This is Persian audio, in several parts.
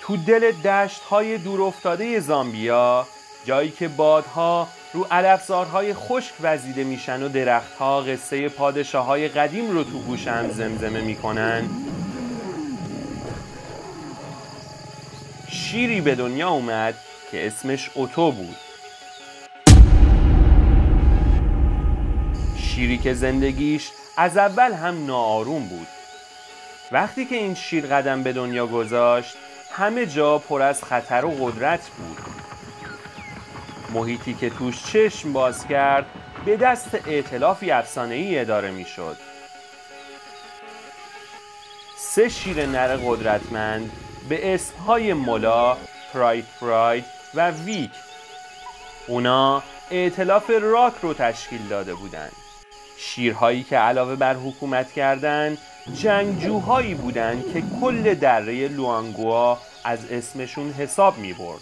تو دل دشت‌های دورافتاده زامبیا، جایی که بادها رو علفزارهای خشک وزیده میشن و درختها قصه پادشاه‌های قدیم رو تو گوشم زمزمه میکنن، شیری به دنیا اومد که اسمش اوتو بود. شیری که زندگیش از اول هم ناآروم بود. وقتی که این شیر قدم به دنیا گذاشت، همه جا پر از خطر و قدرت بود. محیطی که توش چشم باز کرد به دست ائتلافی افسانه‌ای اداره می‌شد. 3 شیر نر قدرتمند به اسمهای مولا، پراید و ویک. اونا ائتلاف راک رو تشکیل داده بودند. شیرهایی که علاوه بر حکومت کردن، جنگجوهایی بودند که کل دره لوانگوا از اسمشون حساب می برد.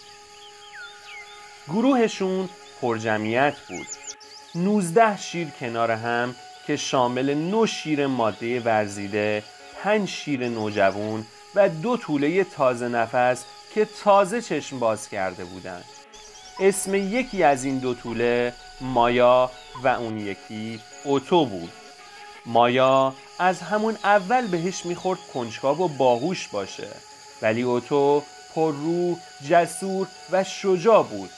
گروهشون پرجمعیت بود. 19 شیر کنار هم که شامل 9 شیر ماده ورزیده، 5 شیر نوجوان و 2 توله تازه نفس که تازه چشم باز کرده بودند. اسم یکی از این 2 توله مایا و اون یکی اوتو بود. مایا از همون اول بهش میخورد کنجکاو و باهوش باشه، ولی اوتو پررو، جسور و شجاع بود.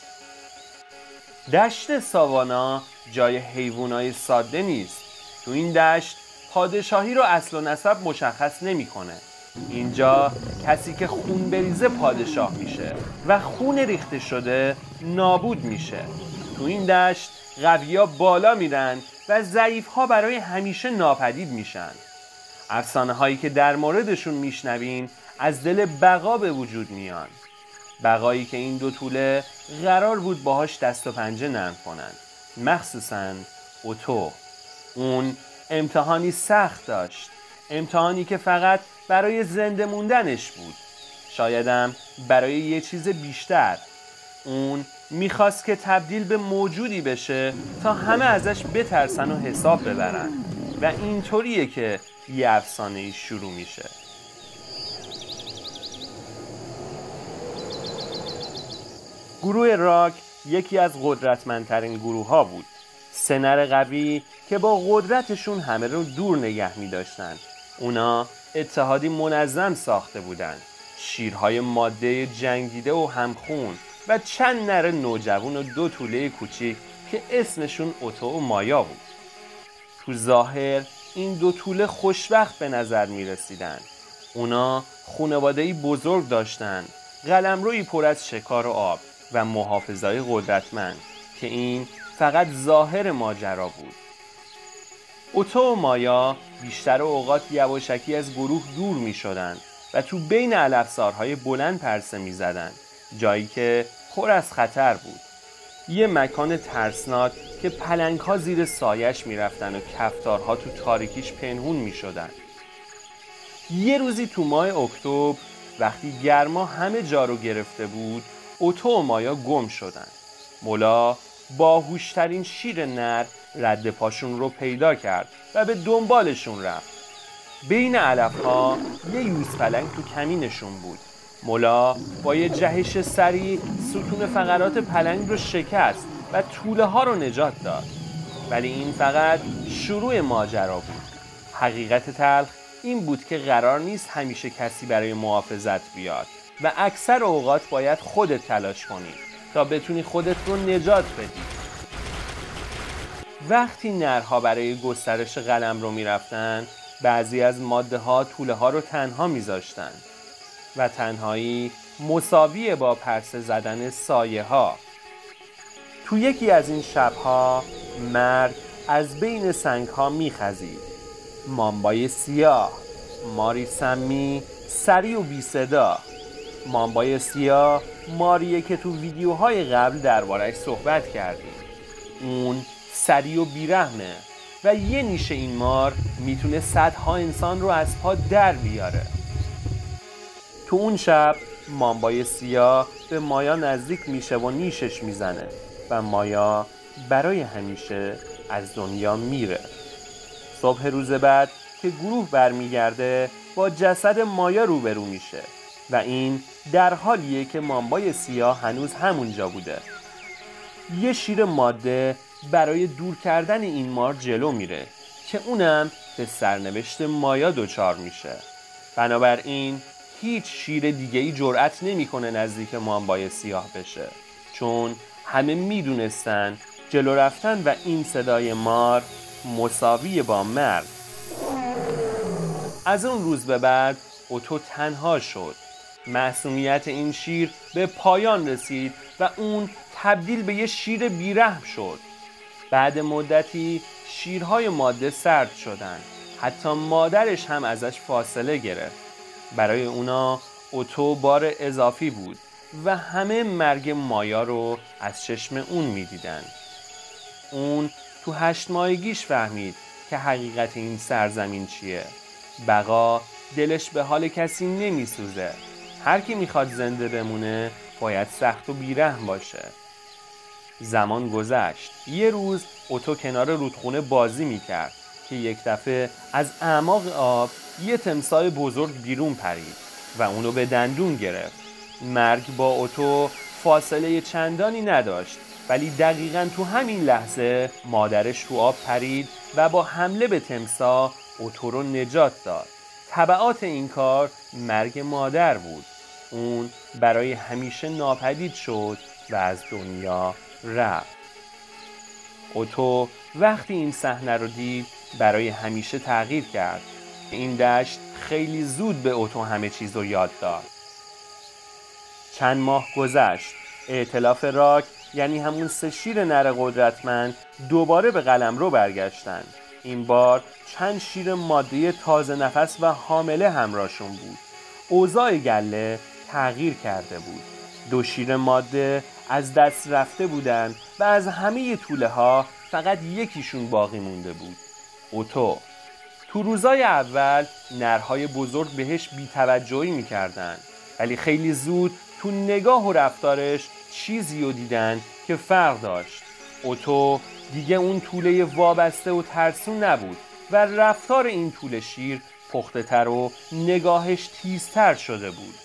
دشت ساوانا جای حیوانای ساده نیست. تو این دشت پادشاهی رو اصل و نسب مشخص نمیکنه. اینجا کسی که خون بریزه پادشاه میشه و خون ریخته شده نابود میشه. تو این دشت قویا بالا میرن و ضعیف‌ها برای همیشه ناپدید میشن. افسانه هایی که در موردشون میشنوین از دل بقا به وجود میان. بقایی که این 2 توله قرار بود باهاش دست و پنجه نرم کنن، مخصوصاً اوتو. اون امتحانی سخت داشت، امتحانی که فقط برای زنده موندنش بود، شایدم برای یه چیز بیشتر. اون میخواست که تبدیل به موجودی بشه تا همه ازش بترسن و حساب ببرن و اینطوریه که یه افسانه‌ای شروع میشه. گروه راک یکی از قدرتمندترین گروه ها بود. 3 نر قوی که با قدرتشون همه رو دور نگه می داشتن. اونا اتحادی منظم ساخته بودن. شیرهای ماده جنگیده و همخون و چند نر نوجوان و 2 توله کوچیک که اسمشون اوتو و مایا بود. تو ظاهر این 2 توله خوشبخت به نظر می رسیدن. اونا خانواده‌ای بزرگ داشتن، قلمرویی پر از شکار و آب و محافظای قدرتمند که این فقط ظاهر ماجرا بود. اوتو و مایا بیشتر اوقات یواشکی از گروه دور می شدن و تو بین علفزارهای بلند پرسه می زدن، جایی که پر از خطر بود. یه مکان ترسناک که پلنگ‌ها زیر سایش می رفتن و کفتارها تو تاریکیش پنهون می شدن. یه روزی تو ماه اکتبر وقتی گرما همه جا رو گرفته بود، اوتو و مایا گم شدن. مولا باهوشترین شیر نر رد پاشون رو پیدا کرد و به دنبالشون رفت. بین علف‌ها یه یوزپلنگ تو کمینشون بود. مولا با یه جهش سریع ستون فقرات پلنگ رو شکست و توله ها رو نجات داد. ولی این فقط شروع ماجرا بود. حقیقت تلخ این بود که قرار نیست همیشه کسی برای محافظت بیاد و اکثر اوقات باید خودت تلاش کنی تا بتونی خودت رو نجات بدی. وقتی نرها برای گسترش قلمرو میرفتن، بعضی از ماده ها توله ها رو تنها میذاشتن و تنهایی مساویه با پرسه زدن سایه ها. تو یکی از این شبها مرگ از بین سنگ ها میخزید. مامبای سیاه، ماری سمی، سریع و بی صدا. مامبای سیاه ماریه که تو ویدیوهای قبل درباره‌اش صحبت کردیم. اون سریع و بیرحمه و یه نیش این مار میتونه صدها انسان رو از پا در بیاره. تو اون شب مامبای سیاه به مایا نزدیک میشه و نیشش میزنه و مایا برای همیشه از دنیا میره. صبح روز بعد که گروه برمیگرده با جسد مایا روبرو میشه. و این در حالیه که مامبای سیاه هنوز همونجا بوده. یه شیر ماده برای دور کردن این مار جلو میره که اونم به سرنوشت مایا دچار میشه. بنابراین هیچ شیر دیگه‌ای جرأت نمیکنه نزدیک مامبای سیاه بشه، چون همه میدونستن جلو رفتن و این صدای مار مساوی با مرگ. از اون روز به بعد اوتو تنها شد. معصومیت این شیر به پایان رسید و اون تبدیل به یه شیر بیرحم شد. بعد مدتی شیرهای ماده سرد شدن. حتی مادرش هم ازش فاصله گرفت. برای اونا اوتو بار اضافی بود و همه مرگ مایا رو از چشم اون میدیدن. اون تو 8 ماهگیش فهمید که حقیقت این سرزمین چیه. بقا دلش به حال کسی نمیسوزه. هر کی میخواد زنده بمونه باید سخت و بیرحم باشه. زمان گذشت. یه روز اوتو کنار رودخونه بازی میکرد که یک دفعه از اعماق آب یه تمساح بزرگ بیرون پرید و اونو به دندون گرفت. مرگ با اوتو فاصله چندانی نداشت، ولی دقیقاً تو همین لحظه مادرش تو آب پرید و با حمله به تمساح اوتو رو نجات داد. تبعات این کار مرگ مادر بود. اون برای همیشه ناپدید شد و از دنیا رفت. اوتو وقتی این صحنه رو دید برای همیشه تغییر کرد. این دشت خیلی زود به اوتو همه چیز رو یاد داد. چند ماه گذشت. ائتلاف راک، یعنی همون 3 شیر نر قدرتمند، دوباره به قلمرو برگشتن. این بار چند شیر ماده تازه نفس و حامله همراهشون بود. اوضاع گله تغییر کرده بود. 2 شیر ماده از دست رفته بودن و از همه توله ها فقط یکیشون باقی مونده بود. اوتو. تو روزای اول نرهای بزرگ بهش بی‌توجهی میکردن، ولی خیلی زود تو نگاه و رفتارش چیزی رو دیدن که فرق داشت. اوتو دیگه اون توله وابسته و ترسون نبود و رفتار این توله شیر پخته تر و نگاهش تیزتر شده بود.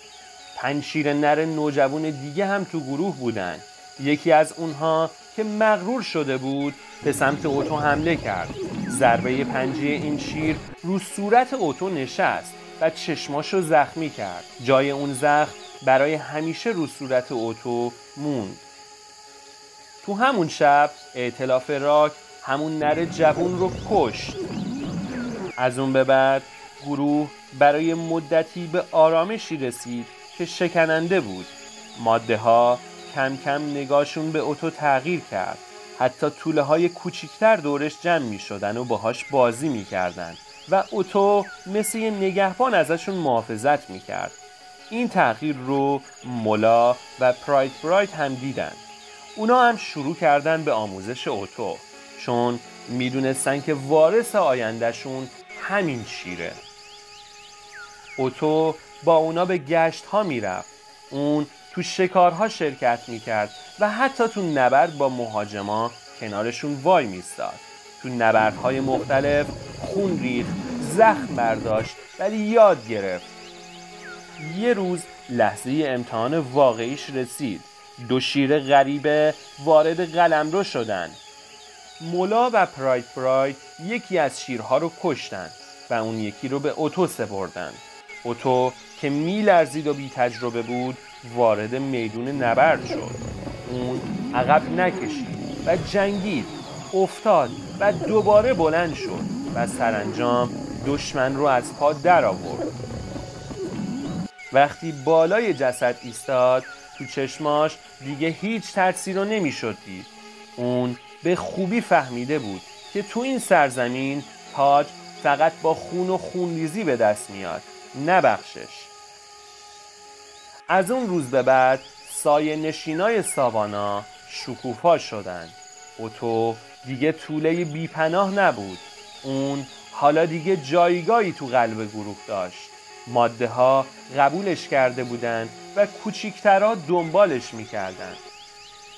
5 شیر نر نوجوان دیگه هم تو گروه بودن. یکی از اونها که مغرور شده بود به سمت اوتو حمله کرد. ضربه پنجه این شیر رو صورت اوتو نشست و چشماشو زخمی کرد. جای اون زخم برای همیشه رو صورت اوتو موند. تو همون شب ائتلاف راک همون نر جوون رو کشت. از اون به بعد گروه برای مدتی به آرامشی رسید که شکننده بود. ماده ها کم کم نگاهشون به اوتو تغییر کرد. حتی توله های کوچیکتر دورش جمع می شدن و باهاش بازی می کردن و اوتو مثل یه نگهبان ازشون محافظت می کرد. این تغییر رو مولا و پراید برایت هم دیدن. اونا هم شروع کردن به آموزش اوتو، چون می دونستن که وارث آیندهشون همین شیره. اوتو با اونا به گشت ها می رفت. اون تو شکارها شرکت می کرد و حتی تو نبرد با مهاجما کنارشون وای می استاد. تو نبردهای مختلف خون ریخت، زخم برداشت، ولی یاد گرفت. یه روز لحظه امتحان واقعیش رسید. 2 شیر غریبه وارد قلمرو شدن. مولا و پراید برایت یکی از شیرها رو کشتن و اون یکی رو به اوتو سپردن. اوتو که میلرزید و بی تجربه بود وارد میدون نبرد شد. اون عقب نکشید و جنگید، افتاد و دوباره بلند شد و سرانجام دشمن رو از پا در آورد. وقتی بالای جسد ایستاد تو چشماش دیگه هیچ ترسی رو نمیشد دید. اون به خوبی فهمیده بود که تو این سرزمین تاج فقط با خون و خونریزی به دست میاد، نه بخشش. از اون روز به بعد سایه نشینای ساوانا شکوفا شدن. اوتو دیگه توله بی پناه نبود. اون حالا دیگه جایگاهی تو قلب گروه داشت. ماده ها قبولش کرده بودن و کوچیکترها دنبالش میکردن.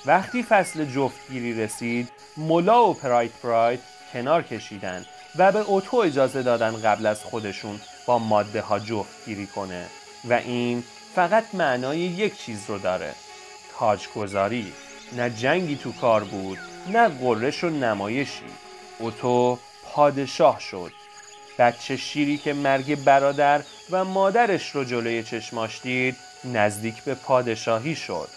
وقتی فصل جفتگیری رسید مولا و پراید برایت کنار کشیدن و به اوتو اجازه دادن قبل از خودشون با ماده ها جفتگیری کنه. و این فقط معنای یک چیز رو داره: تاجگذاری. نه جنگی تو کار بود، نه غرش و نمایشی. اوتو پادشاه شد. بچه شیری که مرگ برادر و مادرش رو جلوی چشماش دید نزدیک به پادشاهی شد.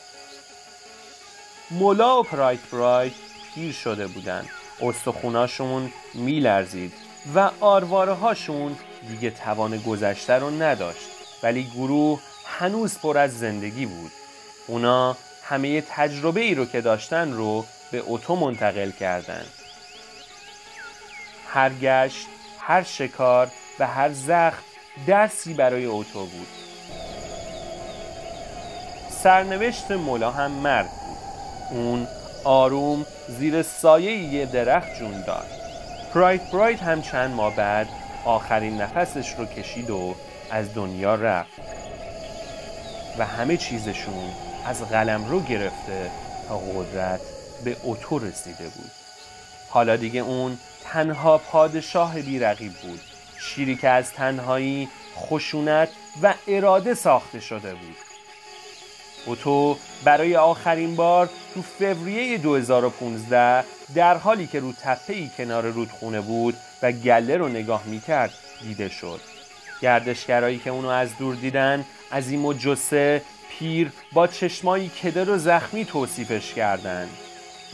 مولا و پرایت برایت پیر شده بودن. استخوناشون میلرزید و آرواره هاشون دیگه توان گذشته رو نداشت، ولی گروه هنوز پر از زندگی بود. اونا همه تجربه ای رو که داشتن رو به اوتو منتقل کردن. هر گشت، هر شکار و هر زخم درسی برای اوتو بود. سرنوشت مولا هم مرگ بود. اون آروم زیر سایه یه درخت جون داد. پرایت برایت هم چند ماه بعد آخرین نفسش رو کشید و از دنیا رفت و همه چیزشون از قلمرو گرفته تا قدرت به اوتو رسیده بود. حالا دیگه اون تنها پادشاه بی‌رقیب بود، شیری که از تنهایی، خشونت و اراده ساخته شده بود. اوتو برای آخرین بار تو فوریه 2015 در حالی که رو تپه‌ای کنار رودخونه بود و گله رو نگاه میکرد دیده شد. گردشگرایی که اونو از دور دیدن عظیم و جثه، پیر با چشمایی کدر و زخمی توصیفش کردن.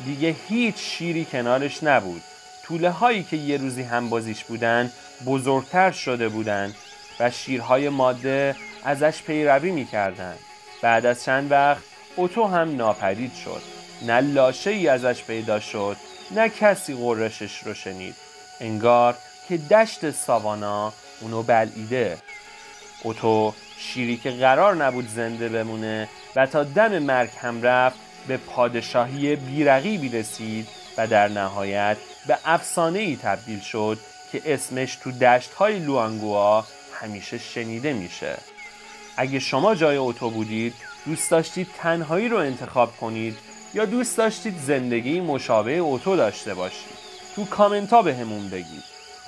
دیگه هیچ شیری کنارش نبود. توله هایی که یه روزی همبازیش بودن بزرگتر شده بودن و شیرهای ماده ازش پیروی میکردن. بعد از چند وقت اوتو هم ناپدید شد. نه لاشه ای ازش پیدا شد، نه کسی غرشش رو شنید. انگار که دشت ساوانا اونو بلعیده. اوتو شیری که قرار نبود زنده بمونه و تا دم مرگ هم رفت، به پادشاهی بی‌رقیبی رسید و در نهایت به افسانه‌ای تبدیل شد که اسمش تو دشت‌های لوانگوا همیشه شنیده میشه. اگه شما جای اوتو بودید، دوست داشتید تنهایی رو انتخاب کنید یا دوست داشتید زندگی مشابه اوتو داشته باشید؟ تو کامنت ها به همون بگید.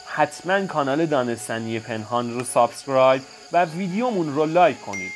حتما کانال دانستنی پنهان رو سابسکرایب و ویدیومون رو لایک کنید